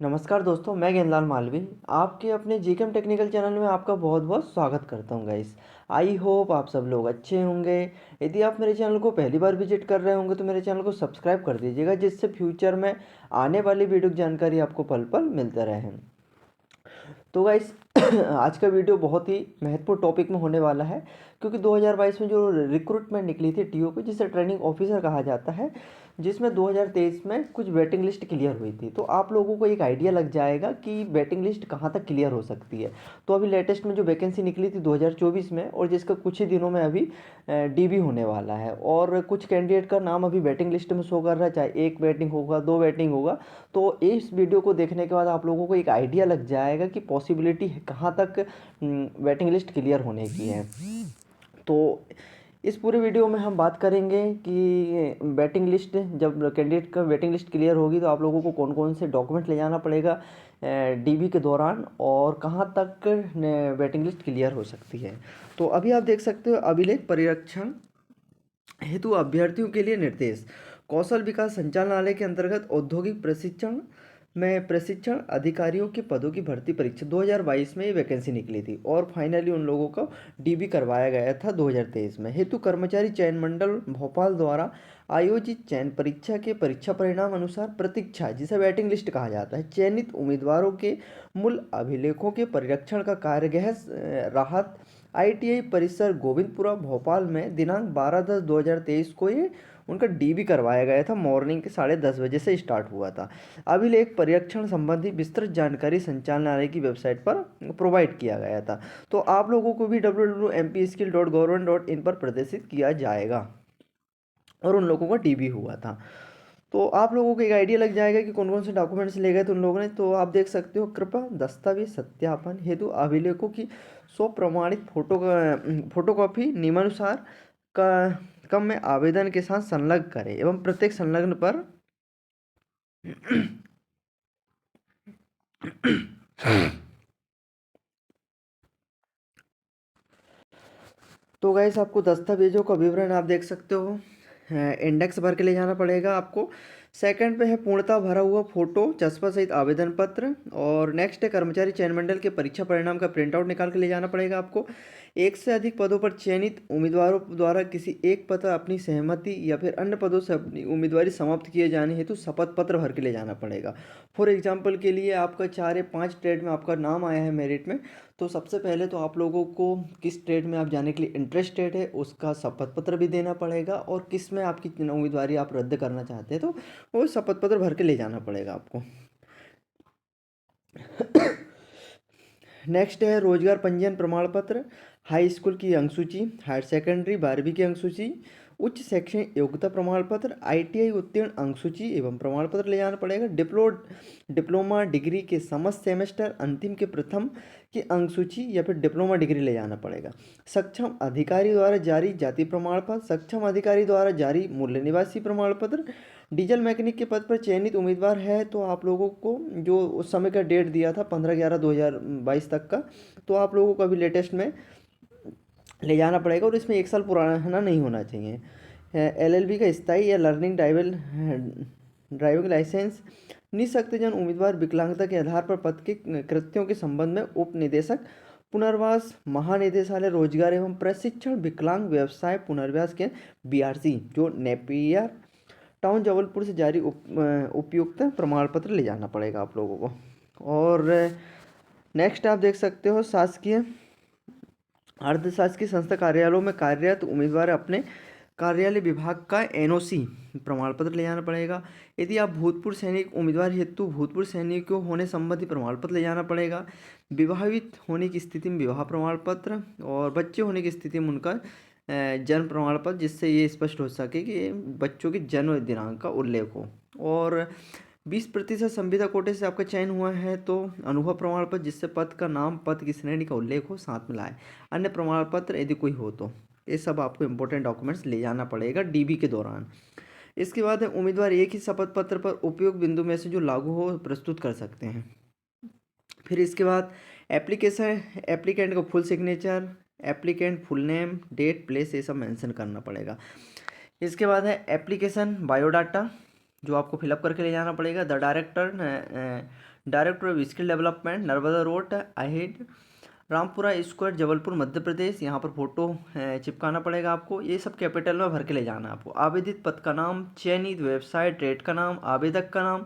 नमस्कार दोस्तों, मैं ज्ञानलाल मालवी आपके अपने जीकेएम टेक्निकल चैनल में आपका बहुत बहुत स्वागत करता हूं गाइस। आई होप आप सब लोग अच्छे होंगे। यदि आप मेरे चैनल को पहली बार विजिट कर रहे होंगे तो मेरे चैनल को सब्सक्राइब कर दीजिएगा, जिससे फ्यूचर में आने वाली वीडियो की जानकारी आपको पल पल मिलता रहे। तो गाइस आज का वीडियो बहुत ही महत्वपूर्ण टॉपिक में होने वाला है, क्योंकि 2022 में जो रिक्रूटमेंट निकली थी टीओ को, जिसे ट्रेनिंग ऑफिसर कहा जाता है, जिसमें 2023 में कुछ वेटिंग लिस्ट क्लियर हुई थी। तो आप लोगों को एक आइडिया लग जाएगा कि वेटिंग लिस्ट कहाँ तक क्लियर हो सकती है। तो अभी लेटेस्ट में जो वैकेंसी निकली थी 2024 में, और जिसका कुछ ही दिनों में अभी डीबी होने वाला है, और कुछ कैंडिडेट का नाम अभी वेटिंग लिस्ट में शो कर रहा है, चाहे एक वेटिंग होगा, दो वेटिंग होगा। तो इस वीडियो को देखने के बाद आप लोगों को एक आइडिया लग जाएगा कि पॉसिबिलिटी कहाँ तक वेटिंग लिस्ट क्लियर होने की है। तो इस पूरे वीडियो में हम बात करेंगे कि वेटिंग लिस्ट, जब कैंडिडेट का वेटिंग लिस्ट क्लियर होगी तो आप लोगों को कौन कौन से डॉक्यूमेंट ले जाना पड़ेगा डीबी के दौरान, और कहाँ तक वेटिंग लिस्ट क्लियर हो सकती है। तो अभी आप देख सकते हो, अभिलेख परीक्षण हेतु अभ्यर्थियों के लिए निर्देश। कौशल विकास संचालनालय के अंतर्गत औद्योगिक प्रशिक्षण में प्रशिक्षण अधिकारियों के पदों की भर्ती परीक्षा 2022 में ये वैकेंसी निकली थी, और फाइनली उन लोगों को डीबी करवाया गया था 2023 में। हेतु कर्मचारी चयन मंडल भोपाल द्वारा आयोजित चयन परीक्षा के परीक्षा परिणाम अनुसार प्रतीक्षा, जिसे वेटिंग लिस्ट कहा जाता है, चयनित उम्मीदवारों के मूल अभिलेखों के परिरक्षण का कार्य गृह राहत आईटीआई परिसर गोविंदपुरा भोपाल में दिनांक 12/10/2023 को ये उनका डीबी करवाया गया था। मॉर्निंग के 10:30 बजे से स्टार्ट हुआ था। अभिलेख परीक्षण संबंधी विस्तृत जानकारी संचालनालय की वेबसाइट पर प्रोवाइड किया गया था। तो आप लोगों को भी www.mpskill.government.in पर प्रदर्शित किया जाएगा, और उन लोगों का डीबी हुआ था। तो आप लोगों को एक आइडिया लग जाएगा कि कौन कौन से डॉक्यूमेंट्स ले गए थे उन लोगों ने। तो आप देख सकते हो, कृपया दस्तावेज सत्यापन हेतु अभिलेखों की स्वप्रमाणित फोटोकॉपी नियमानुसार का कम में आवेदन के साथ संलग्न करें, एवं प्रत्येक संलग्न पर तो गाइस, आपको दस्तावेजों का विवरण आप देख सकते हो, इंडेक्स भर के ले जाना पड़ेगा आपको। सेकंड पे है पूर्णतः भरा हुआ फोटो चस्पा सहित आवेदन पत्र। और नेक्स्ट है कर्मचारी चयन मंडल के परीक्षा परिणाम का प्रिंट आउट निकाल के ले जाना पड़ेगा आपको। एक से अधिक पदों पर चयनित उम्मीदवारों द्वारा किसी एक पद अपनी सहमति या फिर अन्य पदों से अपनी उम्मीदवारी समाप्त किए जाने हेतु शपथ पत्र भर के ले जाना पड़ेगा। फॉर एग्जाम्पल के लिए, आपका 4 या 5 ट्रेड में आपका नाम आया है मेरिट में, तो सबसे पहले तो आप लोगों को किस ट्रेड में आप जाने के लिए इंटरेस्टेड है उसका शपथ पत्र भी देना पड़ेगा, और किस में आपकी उम्मीदवारी आप रद्द करना चाहते हैं तो वो शपथ पत्र भर के ले जाना पड़ेगा आपको। नेक्स्ट है रोजगार पंजीयन प्रमाण पत्र, हाई स्कूल की अंकसूची, हायर सेकेंडरी 12वीं की अंकसूची, उच्च शैक्षणिक योग्यता प्रमाण पत्र, आईटीआई उत्तीर्ण अंकसूची एवं प्रमाण पत्र ले जाना पड़ेगा। डिप्लोमा डिग्री के समस्त सेमेस्टर अंतिम के प्रथम की अंकसूची या फिर डिप्लोमा डिग्री ले जाना पड़ेगा। सक्षम अधिकारी द्वारा जारी जाति प्रमाण पत्र, सक्षम अधिकारी द्वारा जारी मूल्य निवासी प्रमाण पत्र। डीजल मैकेनिक के पद पर चयनित उम्मीदवार है तो आप लोगों को जो उस समय का डेट दिया था 15/11/2022 तक का, तो आप लोगों को अभी लेटेस्ट में ले जाना पड़ेगा, और इसमें 1 साल पुराना नहीं होना चाहिए। एलएलबी का स्थायी या लर्निंग ड्राइविंग लाइसेंस। निःशक्तजन उम्मीदवार विकलांगता के आधार पर पद के कृत्यों के संबंध में उप निदेशक पुनर्वास महानिदेशालय रोजगार एवं प्रशिक्षण विकलांग व्यवसाय पुनर्वास के बीआरसी जो नेपियर टाउन जबलपुर से जारी उपयुक्त प्रमाण पत्र ले जाना पड़ेगा आप लोगों को। और नेक्स्ट आप देख सकते हो, शासकीय अर्धशासकीय संस्था कार्यालयों में कार्यरत उम्मीदवार अपने कार्यालय विभाग का एनओसी प्रमाण पत्र ले जाना पड़ेगा। यदि आप भूतपूर्व सैनिक उम्मीदवार हेतु भूतपूर्व सैनिकों होने संबंधी प्रमाण पत्र ले जाना पड़ेगा। विवाहित होने की स्थिति में विवाह प्रमाण पत्र, और बच्चे होने की स्थिति में उनका जन्म प्रमाण पत्र, जिससे ये स्पष्ट हो सके कि बच्चों के जन्म दिनांक का उल्लेख हो। और 20% संविदा कोटे से आपका चयन हुआ है तो अनुभव प्रमाण पत्र, जिससे पद का नाम पद की श्रेणी का उल्लेख हो साथ में लाए। अन्य प्रमाण पत्र यदि कोई हो तो ये सब आपको इंपॉर्टेंट डॉक्यूमेंट्स ले जाना पड़ेगा डीबी के दौरान। इसके बाद है उम्मीदवार एक ही शपथ पत्र पर उपयुक्त बिंदु में से जो लागू हो प्रस्तुत कर सकते हैं। फिर इसके बाद एप्लीकेशन, एप्लीकेंट का full signature, applicant full name, date, place, ये सब मेंशन करना पड़ेगा। इसके बाद है एप्लीकेशन बायोडाटा, जो आपको फिलअप करके ले जाना पड़ेगा। The director of skill development, Narmada road, ahead, Rampura square, Jabalpur, Madhya Pradesh. यहाँ पर फोटो चिपकाना पड़ेगा आपको। ये सब कैपिटल में भर के ले जाना है आपको। आवेदित पद का नाम, चयनित वेबसाइट, रेट का नाम, आवेदक का नाम,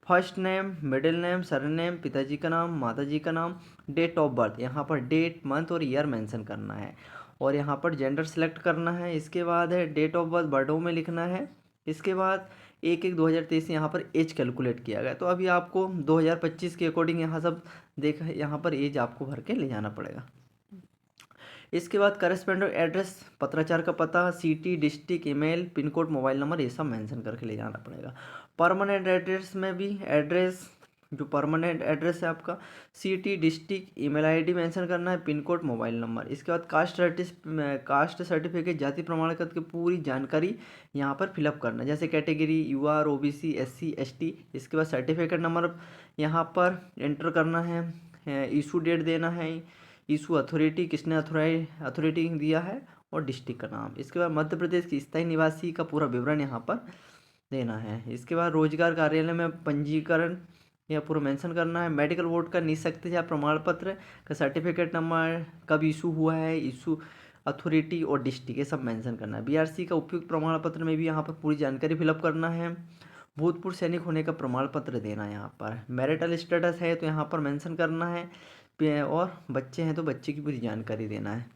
first name, middle name, surname, पिताजी का नाम, माताजी का नाम, डेट ऑफ बर्थ, यहाँ पर डेट, मंथ और ईयर मेंशन करना है, और यहाँ पर जेंडर सेलेक्ट करना है। इसके बाद है डेट ऑफ बर्थ वर्डों में लिखना है। इसके बाद 1/1/2023 यहाँ पर एज कैलकुलेट किया गया, तो अभी आपको 2025 के अकॉर्डिंग यहाँ सब देख, यहाँ पर एज आपको भर के ले जाना पड़ेगा। इसके बाद करेस्पेंडेंट एड्रेस, पत्राचार का पता, city, district, email, pin code, mobile number, ये सब मेंशन करके ले जाना पड़ेगा। परमानेंट एड्रेस में भी एड्रेस, जो परमानेंट एड्रेस है आपका, city, district, email ID mention करना है, पिन कोड, मोबाइल नंबर। इसके बाद कास्ट सर्टिफिकेट, जाति प्रमाण पत्र की पूरी जानकारी यहाँ पर फिलअप करना है, जैसे category, UR, OBC, SC, ST. इसके बाद सर्टिफिकेट नंबर यहाँ पर एंटर करना है, इशू डेट देना है, इशू अथॉरिटी, किसने अथॉरिटी दिया है, और डिस्ट्रिक्ट का नाम। इसके बाद मध्य प्रदेश की स्थायी निवासी का पूरा विवरण यहाँ पर देना है। इसके बाद रोजगार कार्यालय में पंजीकरण यह पूरा मेंशन करना है। मेडिकल बोर्ड का निःशक्तता प्रमाण पत्र का सर्टिफिकेट नंबर, कब इशू हुआ है, इशू अथॉरिटी और डिस्ट्रिक्ट, ये सब मेंशन करना है। बीआरसी का उपयुक्त प्रमाण पत्र में भी यहाँ पर पूरी जानकारी फिलअप करना है। भूतपूर्व सैनिक होने का प्रमाण पत्र देना है यहाँ पर। मैरिटल स्टेटस है तो यहाँ पर मेंशन करना है, और बच्चे हैं तो बच्चे की पूरी जानकारी देना है।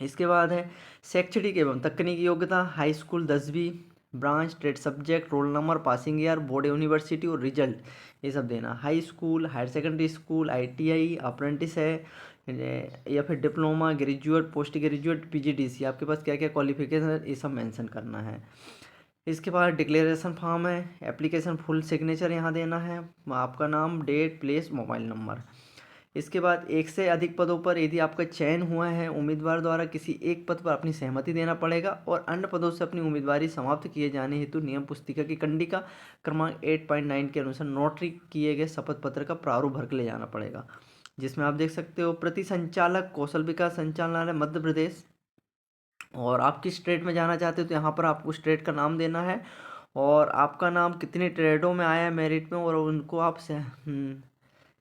इसके बाद है शैक्षणिक एवं तकनीकी योग्यता, हाई स्कूल 10वीं, branch, trade subject, roll number, passing year, board, university और रिजल्ट, ये सब देना। High school, higher secondary school, ITI, apprentice है, या फिर diploma, graduate, post graduate, PGDC, आपके पास क्या क्या क्वालिफिकेशन है, ये सब मेंशन करना है। इसके बाद डिक्लेरेशन फॉर्म है, एप्लीकेशन फुल सिग्नेचर यहाँ देना है, आपका नाम, डेट, प्लेस, मोबाइल नंबर। इसके बाद एक से अधिक पदों पर यदि आपका चयन हुआ है, उम्मीदवार द्वारा किसी एक पद पर अपनी सहमति देना पड़ेगा, और अन्य पदों से अपनी उम्मीदवारी समाप्त किए जाने हेतु नियम पुस्तिका की कंडिका क्रमांक 8.9 के अनुसार नोटरी किए गए शपथ पत्र का प्रारूप भर के ले जाना पड़ेगा, जिसमें आप देख सकते हो प्रति संचालक, कौशल विकास संचालनालय, मध्य प्रदेश। और आप किस स्टेट में जाना चाहते हो तो यहाँ पर आपको स्टेट का नाम देना है, और आपका नाम कितनी ट्रेडों में आया है मेरिट में, और उनको आप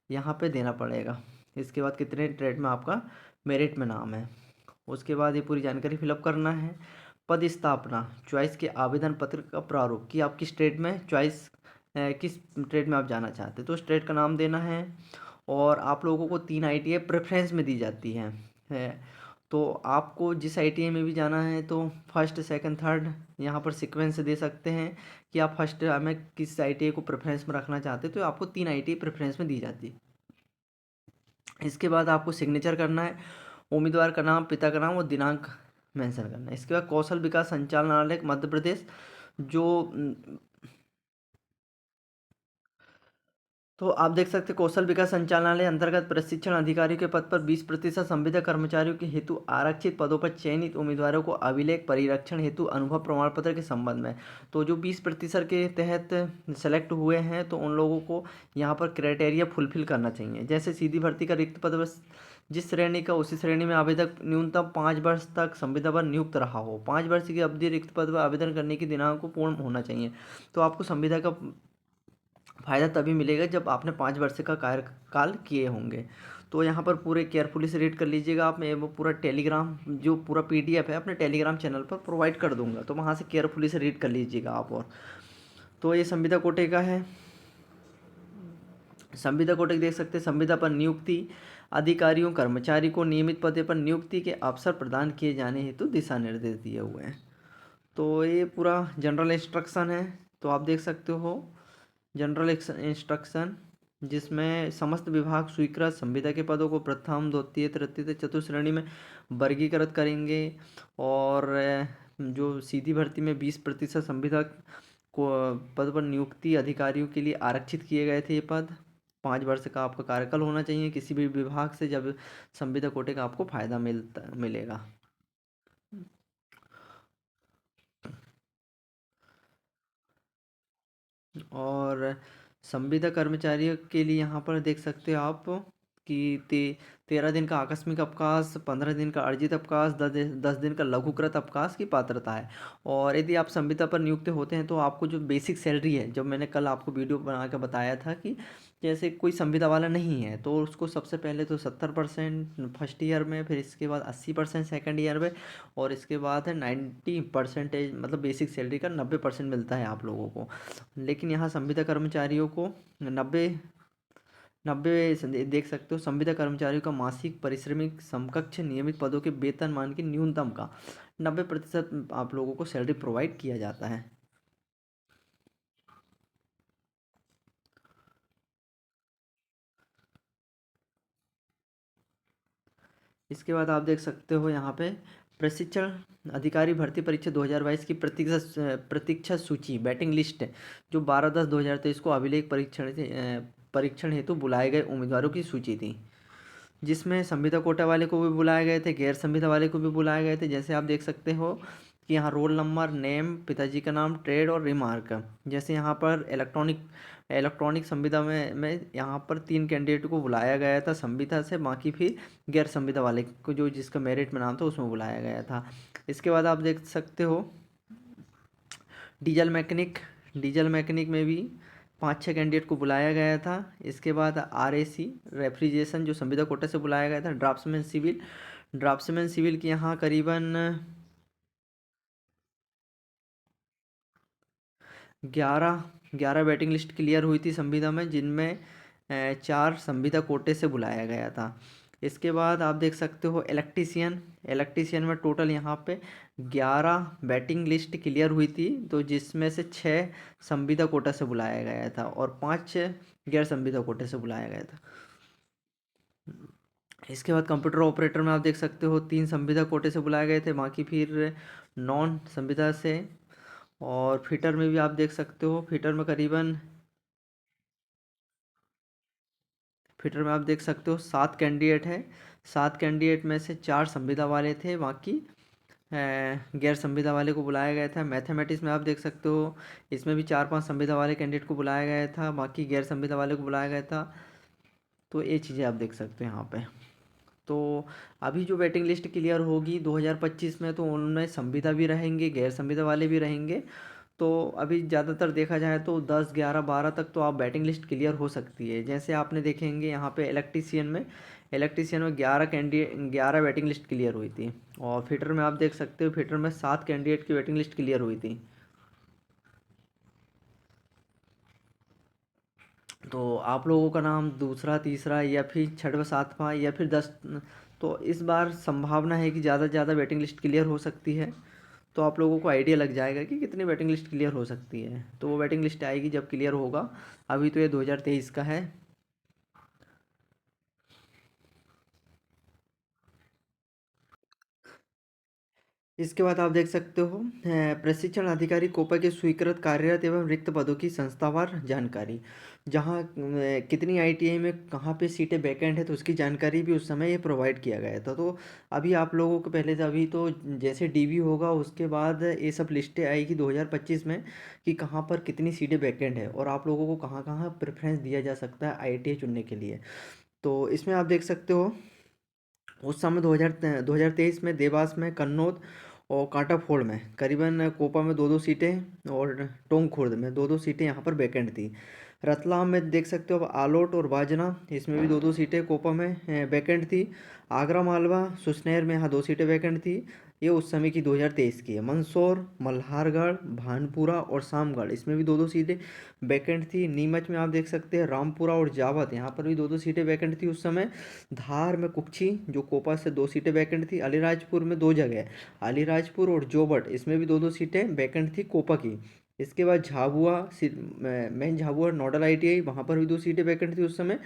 यहाँ पे देना पड़ेगा। इसके बाद कितने ट्रेड में आपका मेरिट में नाम है, उसके बाद ये पूरी जानकारी फिलअप करना है। पद स्थापना, चॉइस के आवेदन पत्र का प्रारूप, कि आप किस ट्रेड में चॉइस, किस ट्रेड में आप जाना चाहते हैं, तो स्टेट का नाम देना है। और आप लोगों को 3 आईटीआई प्रेफरेंस में दी जाती है, तो आपको जिस आईटीआई में भी जाना है तो फर्स्ट, सेकंड, थर्ड यहाँ पर सीक्वेंस दे सकते हैं, कि आप फर्स्ट में किस आईटीआई को प्रेफरेंस में रखना चाहते हैं, तो आपको 3 आईटीआई प्रेफरेंस में दी जाती है। इसके बाद आपको सिग्नेचर करना है, उम्मीदवार का नाम, पिता का नाम और दिनांक मेंशन करना है। इसके बाद कौशल विकास संचालनालय मध्य प्रदेश, जो तो आप देख सकते हैं कौशल विकास संचालनालय अंतर्गत प्रशिक्षण अधिकारी के पद पर 20% संविदा कर्मचारियों के हेतु आरक्षित पदों पर चयनित उम्मीदवारों को अभिलेख परिरक्षण हेतु अनुभव प्रमाण पत्र के संबंध में, तो जो 20% के तहत सेलेक्ट हुए हैं तो उन लोगों को यहाँ पर क्राइटेरिया फुलफिल करना चाहिए। जैसे सीधी भर्ती का रिक्त पद जिस श्रेणी का उसी श्रेणी में आवेदक न्यूनतम 5 वर्ष तक संविदा पर नियुक्त रहा हो, 5 वर्ष की अवधि रिक्त पद पर आवेदन करने की दिनांक को पूर्ण होना चाहिए। तो आपको संविदा का फ़ायदा तभी मिलेगा जब आपने 5 वर्ष का कार्यकाल किए होंगे। तो यहाँ पर पूरे केयरफुली से रीड कर लीजिएगा आप। मैं वो पूरा टेलीग्राम, जो पूरा पीडीएफ है अपने टेलीग्राम चैनल पर प्रोवाइड कर दूंगा, तो वहाँ से केयरफुली से रीड कर लीजिएगा आप। और तो ये संविदा कोटे का है। संविदा कोटे देख सकते हैं, संविदा पर नियुक्ति, अधिकारियों कर्मचारी को नियमित पद पर नियुक्ति के अवसर प्रदान किए जाने हेतु दिशा निर्देश दिए हुए हैं। तो ये पूरा जनरल इंस्ट्रक्शन है, तो आप देख सकते हो जनरल इंस्ट्रक्शन, जिसमें समस्त विभाग स्वीकृत संविदा के पदों को प्रथम, द्वितीय, तृतीय, चतुर्थ श्रेणी में वर्गीकृत करेंगे। और जो सीधी भर्ती में 20% संविदा को पद पर नियुक्ति अधिकारियों के लिए आरक्षित किए गए थे, ये पद 5 वर्ष का आपका कार्यकाल होना चाहिए किसी भी विभाग से, जब संविदा कोटे का आपको फायदा मिलेगा। और संविदा कर्मचारियों के लिए यहाँ पर देख सकते हो आप कि 13 दिन का आकस्मिक अवकाश, 15 दिन का अर्जित अवकाश, 10 दिन का लघुकृत अवकाश की पात्रता है। और यदि आप संविदा पर नियुक्त होते हैं तो आपको जो बेसिक सैलरी है, जब मैंने कल आपको वीडियो बना के बताया था कि जैसे कोई संविदा वाला नहीं है तो उसको सबसे पहले तो 70% फर्स्ट ईयर में, फिर इसके बाद 80% सेकेंड ईयर में, और इसके बाद है 90% मतलब बेसिक सैलरी का 90% मिलता है आप लोगों को। लेकिन यहाँ संविदा कर्मचारियों को 90 देख सकते हो, संविदा कर्मचारियों का मासिक पारिश्रमिक समकक्ष नियमित पदों के वेतनमान की न्यूनतम का 90% आप लोगों को सैलरी प्रोवाइड किया जाता है। इसके बाद आप देख सकते हो यहाँ पे प्रशिक्षण अधिकारी भर्ती परीक्षा 2022 की प्रतीक्षा सूची बैटिंग लिस्ट जो 12/10/2023 को अभिलेख परीक्षण हेतु बुलाए गए उम्मीदवारों की सूची थी, जिसमें संविदा कोटा वाले को भी बुलाए गए थे, गैर संविदा वाले को भी बुलाए गए थे। जैसे आप देख सकते हो कि यहाँ रोल नंबर, नेम, पिताजी का नाम, ट्रेड और रिमार्क। जैसे यहाँ पर इलेक्ट्रॉनिक संविदा में यहाँ पर 3 कैंडिडेट को बुलाया गया था संविदा से, बाकी फिर गैर संविदा वाले को जो जिसका मेरिट में नाम था उसमें बुलाया गया था। इसके बाद आप देख सकते हो डीजल मैकेनिक में भी 5-6 कैंडिडेट को बुलाया गया था। इसके बाद RAC रेफ्रिजरेशन जो संविदा कोटा से बुलाया गया था। ड्राफ्ट्समैन सिविल की यहाँ करीबन 11 वेटिंग लिस्ट क्लियर हुई थी संविदा में, जिनमें 4 संविदा कोटे से बुलाया गया था। इसके बाद आप देख सकते हो इलेक्ट्रीशियन में टोटल यहाँ पे 11 वेटिंग लिस्ट क्लियर हुई थी, तो जिसमें से 6 संविदा कोटा से बुलाया गया था और 5 गैर संविदा कोटे से बुलाया गया था। इसके बाद कंप्यूटर ऑपरेटर में आप देख सकते हो 3 संविदा कोटे से बुलाए गए थे, बाकी फिर नॉन संविदा से। और फिटर में भी आप देख सकते हो, फिटर में आप देख सकते हो 7 कैंडिडेट है। 7 कैंडिडेट में से 4 संविदा वाले थे, बाकी गैर संविदा वाले को बुलाया गया था। मैथमेटिक्स में आप देख सकते हो, इसमें भी 4-5 संविदा वाले कैंडिडेट को बुलाया गया था, बाकी गैर संविदा वाले को बुलाया गया था। तो ये चीज़ें आप देख सकते हो यहाँ पे। तो अभी जो वेटिंग लिस्ट क्लियर होगी 2025 में, तो उनमें संविदा भी रहेंगे, गैर संविदा वाले भी रहेंगे। तो अभी ज़्यादातर देखा जाए तो 10, 11, 12 तक तो आप बैटिंग लिस्ट क्लियर हो सकती है। जैसे आपने देखेंगे यहाँ पे इलेक्ट्रीशियन में 11 बैटिंग लिस्ट क्लियर हुई थी, और फिटर में आप देख सकते हो, फिटर में 7 कैंडिडेट की वेटिंग लिस्ट क्लियर हुई थी। तो आप लोगों का नाम दूसरा, तीसरा या फिर छठवा, सातवां या फिर 10, तो इस बार संभावना है कि ज़्यादा से ज़्यादा वेटिंग लिस्ट क्लियर हो सकती है। तो आप लोगों को आइडिया लग जाएगा कि कितनी वेटिंग लिस्ट क्लियर हो सकती है। तो वो वेटिंग लिस्ट आएगी जब क्लियर होगा। अभी तो ये 2023 का है। इसके बाद आप देख सकते हो प्रशिक्षण अधिकारी कोपा के स्वीकृत कार्यरत एवं रिक्त पदों की संस्थावार जानकारी, जहाँ कितनी ITI में कहाँ पे सीटें वैकेंट है, तो उसकी जानकारी भी उस समय ये प्रोवाइड किया गया था। तो अभी आप लोगों को पहले से अभी तो जैसे DV होगा उसके बाद ये सब लिस्टें आएगी 2025 में कि कहाँ पर कितनी सीटें वैकेंट है और आप लोगों को कहाँ कहाँ प्रेफरेंस दिया जा सकता है ITI चुनने के लिए। तो इसमें आप देख सकते हो उस समय 2023 में देवास में, कन्नौज और कांटाफोड़ में करीबन, कोपा में 2-2 सीटें और टोंक खुर्द में 2-2 सीटें यहाँ पर वैकेंट थी। रतलाम में देख सकते हो अब आलोट और बाजना, इसमें भी 2-2 सीटें कोपा में वैकेंट थी। आगरा मालवा सुसनेर में यहाँ 2 सीटें वैकेंट थी। ये उस समय की 2023 की है। मंदसौर, मल्हारगढ़, भानपुरा और शामगढ़, इसमें भी 2-2 सीटें वैकेंट थी। नीमच में आप देख सकते हैं रामपुरा और जावत, यहाँ पर भी 2-2 सीटें वैकेंट थी उस समय। धार में कुक्षी जो कोपा से 2 सीटें वैकेंट थी। अलीराजपुर में 2 जगह, अलीराजपुर और जोबट, इसमें भी 2-2 सीटें वैकेंट थी कोपा की। इसके बाद मेन झाबुआ नोडल ITI, वहाँ पर भी 2 सीटें वैकेंट थी उस समय।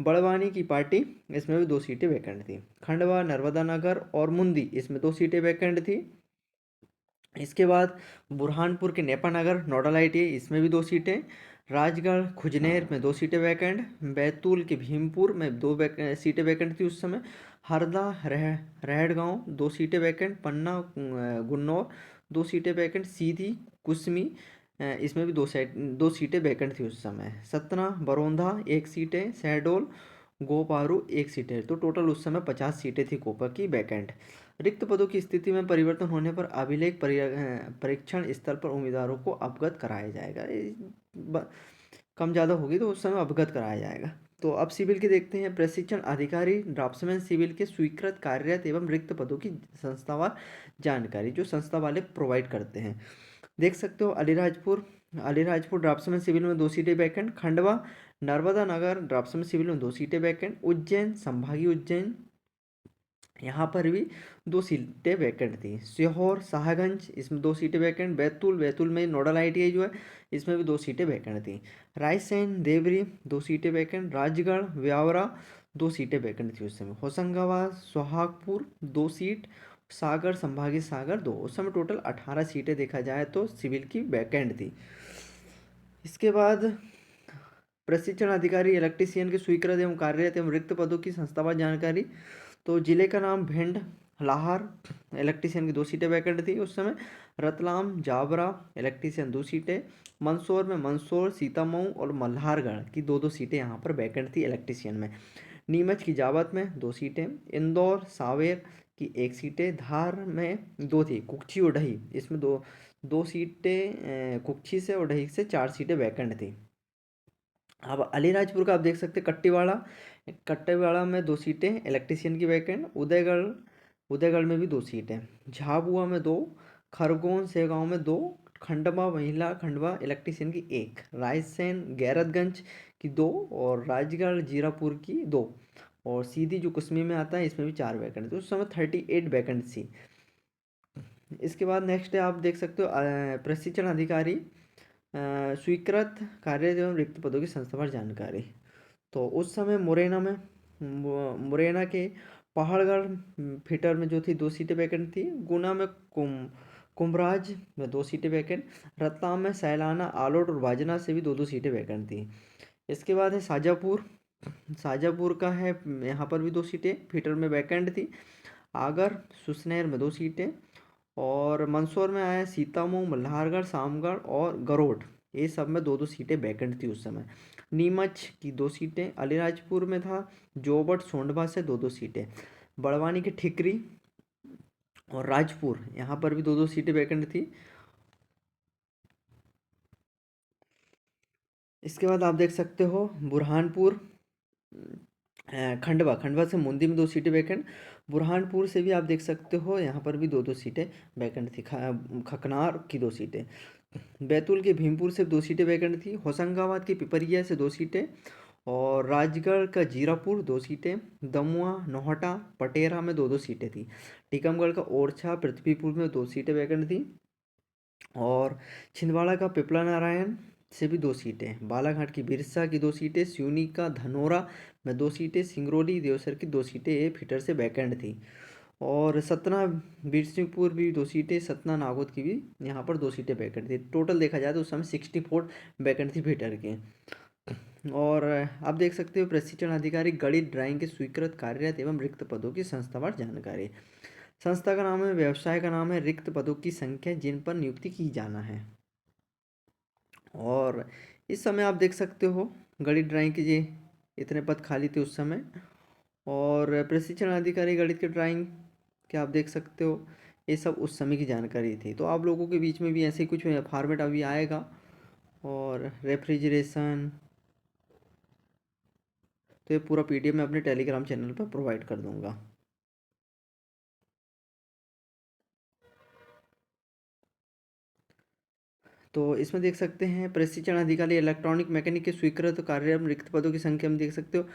बड़वानी की पार्टी, इसमें भी 2 सीटें वैकेंट थी। खंडवा, नर्मदा नगर और मुंदी, इसमें 2 सीटें वैकेंट थी। इसके बाद बुरहानपुर के नेपानगर नोडल ITI, इसमें भी 2 सीटें। राजगढ़ खुजनेर में 2 सीटें वैकेंट। बैतूल के भीमपुर में 2 सीटें वैकेंट थी उस समय। हरदा रहड़गांव 2 सीटें वैकेंट। पन्ना गुन्नौर 2 सीटें वैकेंट। सीधी कुसमी, इसमें भी 2 सीटें वैकेंट थी उस समय। सतना बरौंधा 1 सीटें। शहडोल गोपारू एक सीटें, तो टोटल उस समय 50 सीटें थी कोपा की वैकेंट। रिक्त पदों की स्थिति में परिवर्तन होने पर अभिलेख परीक्षण स्थल पर उम्मीदवारों को अवगत कराया जाएगा। कम ज़्यादा होगी तो उस समय अवगत कराया जाएगा। तो अब सिविल के देखते हैं। प्रशिक्षण अधिकारी ड्राफ्ट्समैन सिविल के स्वीकृत कार्यरत एवं रिक्त पदों की संस्थावार जानकारी जो संस्था वाले प्रोवाइड करते हैं। देख सकते हो अलीराजपुर ड्राफ्ट्समैन सिविल में 2 सीटें वैकेंट, खंडवा नर्मदा नगर ड्राफ्ट्समैन सिविल में 2 सीटें वैकेंट, उज्जैन संभागीय उज्जैन यहाँ पर भी 2 सीटें वैकेंट थी, सीहोर साहगंज इसमें 2 सीटें वैकेंट, बैतूल में नोडल ITI जो है इसमें भी 2 सीटें वैकेंट थी, रायसेन देवरी 2 सीटें वैकेंट, राजगढ़ व्यावरा 2 सीटें वैकेंट थी उस समय, होशंगाबाद सोहागपुर 2 सीट, सागर संभागीय सागर 2, उस समय टोटल 18 सीटें देखा जाए तो सिविल की वैकेंट थी। इसके बाद प्रशिक्षण अधिकारी इलेक्ट्रीशियन के स्वीकृत एवं कार्यरत एवं रिक्त पदों की संस्थावार जानकारी। तो जिले का नाम भिंड, लाहौर इलेक्ट्रीशियन की 2 सीटें वैकेंट थी उस समय, रतलाम जाबरा इलेक्ट्रीशियन 2 सीटें, मंदसौर में मंदसौर सीतामऊ और मल्हारगढ़ की 2-2 सीटें यहाँ पर वैकेंट थी इलेक्ट्रीशियन में, नीमच की जावत में 2 सीटें, इंदौर सावेर की 1 सीटें, धार में 2 थी, कुक्षी उडही इसमें 2 सीटें, कुक्षी से उडही से 4 सीटें वैकेंट थी। अब अलीराजपुर का आप देख सकते हैं, कट्टेवाड़ा में 2 सीटें इलेक्ट्रीशियन की वैकेंट, उदयगढ़ में भी 2 सीटें, झाबुआ में 2, खरगोन सेगांव में 2, खंडवा इलेक्ट्रीशियन की 1, रायसेन गैरतगंज की 2 और राजगढ़ जीरापुर की 2 और सीधी जो कुसमी में आता है इसमें भी 4 वैकेंट, तो उस समय 38 वैकेंट थी। इसके बाद नेक्स्ट है आप देख सकते हो प्रशिक्षण अधिकारी स्वीकृत कार्य एवं रिक्त पदों की संस्थावार जानकारी। तो उस समय मुरैना के पहाड़गढ़ फिटर में जो थी 2 सीटें वैकेंट थी, गुना में कुम्भराज में 2 सीटें वैकेंट, रतलाम में सैलाना आलोट और बाजना से भी 2-2 सीटें वैकेंट थी। इसके बाद है शाजापुर का है, यहाँ पर भी 2 सीटें फिटर में वैकेंट थी, आगर सुसनेर में 2 सीटें और मंदसौर में आया सीतामऊ मल्हारगढ़ सामगढ़ और गरोड, ये सब में 2-2 सीटें वैकेंट थी उस समय, नीमच की 2 सीटें, अलीराजपुर में था जोबट सोंडवा से 2-2 सीटें, बड़वानी के ठिकरी और राजपुर यहाँ पर भी 2-2 सीटें वैकेंट थी। इसके बाद आप देख सकते हो बुरहानपुर खंडवा से मुंदी में 2 सीटें वैकेंट, बुरहानपुर से भी आप देख सकते हो यहाँ पर भी 2-2 सीटें वैकेंट थी, खकनार की 2 सीटें, बैतूल के भीमपुर से 2 सीटें वैकेंट थी, होशंगाबाद की पिपरिया से 2 सीटें और राजगढ़ का जीरापुर 2 सीटें, दमुआ नौहटा पटेरा में 2-2 सीटें थी, टीकमगढ़ का ओरछा पृथ्वीपुर में 2 सीटें वैकेंट थी और छिंदवाड़ा का पिपला नारायण से भी 2 सीटें, बालाघाट की बिरसा की 2 सीटें, सिवनी का धनोरा में 2 सीटें, सिंगरौली देवसर की 2 सीटें ये फिटर से वैकेंट थी और सतना बीरसिंहपुर भी 2 सीटें, सतना नागौद की भी यहाँ पर 2 सीटें वैकेंट थी। टोटल देखा जाए तो उस समय 64 वैकेंट थी फिटर की। और आप देख सकते हो प्रशिक्षण अधिकारी गणित ड्राइंग के स्वीकृत कार्यरत एवं रिक्त पदों की संस्थावार जानकारी। संस्था का नाम है, व्यवसाय का नाम है, रिक्त पदों की संख्या जिन पर नियुक्ति की जाना है। और इस समय आप देख सकते हो गणित ड्राइंग की ये इतने पद खाली थे उस समय और प्रशिक्षण अधिकारी गणित के ड्राइंग के आप देख सकते हो ये सब उस समय की जानकारी थी। तो आप लोगों के बीच में भी ऐसे कुछ फॉर्मेट अभी आएगा और रेफ्रिजरेशन, तो ये पूरा PDF मैं अपने टेलीग्राम चैनल पर प्रोवाइड कर दूंगा। तो इसमें देख सकते हैं प्रशिक्षण अधिकारी इलेक्ट्रॉनिक मैकेनिक के स्वीकृत कार्य रिक्त पदों की संख्या में देख सकते हो,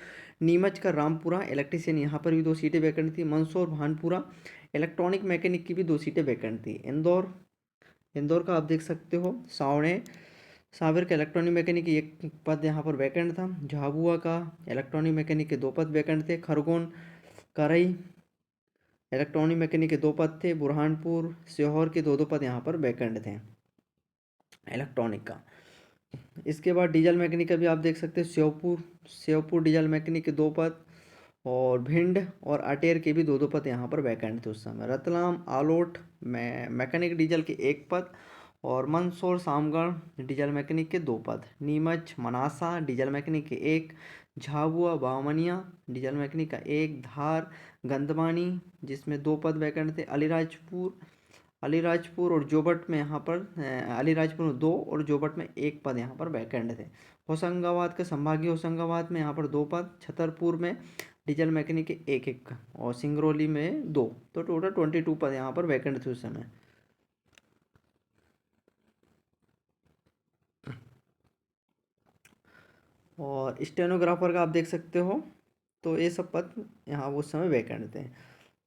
नीमच का रामपुरा इलेक्ट्रीशियन यहाँ पर भी 2 सीटें वैकेंट थी, मंदसौर भानपुरा इलेक्ट्रॉनिक मैकेनिक की भी 2 सीटें वैकेंट थी, इंदौर का आप देख सकते हो सावेर का इलेक्ट्रॉनिक मैकेनिक की 1 पद यहाँ पर वैकेंट था, झाबुआ का इलेक्ट्रॉनिक मैकेनिक के 2 पद वैकेंट थे, खरगोन करई इलेक्ट्रॉनिक मैकेनिक के 2 पद थे, बुरहानपुर सीहोर के 2-2 पद यहाँ पर वैकेंट थे इलेक्ट्रॉनिक का। इसके बाद डीजल मैकेनिक का भी आप देख सकते हैं, श्योपुर डीजल मैकेनिक के 2 पद और भिंड और अटेर के भी 2-2 पद यहाँ पर वैकेंट थे उस समय, रतलाम आलोट मैकेनिक डीजल के 1 पद और मंदसौर सामगढ़ डीजल मैकेनिक के 2 पद, नीमच मनासा डीजल मैकेनिक के 1, झाबुआ बामनिया डीजल मैकेनिक का 1, धार गंदवानी जिसमें 2 पद वैकेंट थे, अलीराजपुर और जोबट में यहाँ पर अलीराजपुर में 2 और जोबट में 1 पद यहाँ पर वैकेंट थे। होशंगाबाद के संभागीय होशंगाबाद में यहाँ पर 2 पद, छतरपुर में डीजल मैकेनिक के 1 और सिंगरौली में 2, तो टोटल 22 पद यहाँ पर वैकेंट थे उस समय। और स्टेनोग्राफर का आप देख सकते हो, तो ये सब पद यहाँ उस समय वैकेंट थे।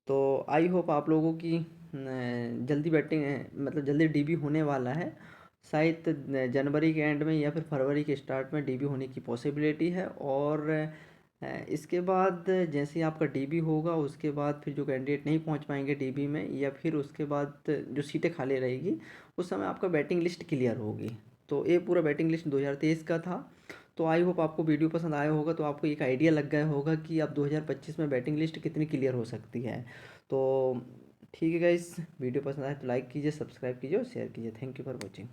तो आई होप आप लोगों की जल्दी बैटिंग मतलब जल्दी डीबी होने वाला है, शायद जनवरी के एंड में या फिर फरवरी के स्टार्ट में डीबी होने की पॉसिबिलिटी है। और इसके बाद जैसे ही आपका डीबी होगा उसके बाद फिर जो कैंडिडेट नहीं पहुंच पाएंगे डीबी में, या फिर उसके बाद जो सीटें खाली रहेगी उस समय आपका बैटिंग लिस्ट क्लियर होगी। तो ये पूरा बैटिंग लिस्ट 2023 का था। तो आई होप आपको वीडियो पसंद आया होगा, तो आपको एक आइडिया लग गया होगा कि अब 2025 में बैटिंग लिस्ट कितनी क्लियर हो सकती है। तो ठीक है गाइस, वीडियो पसंद आए तो लाइक कीजिए, सब्सक्राइब कीजिए और शेयर कीजिए। Thank you for watching.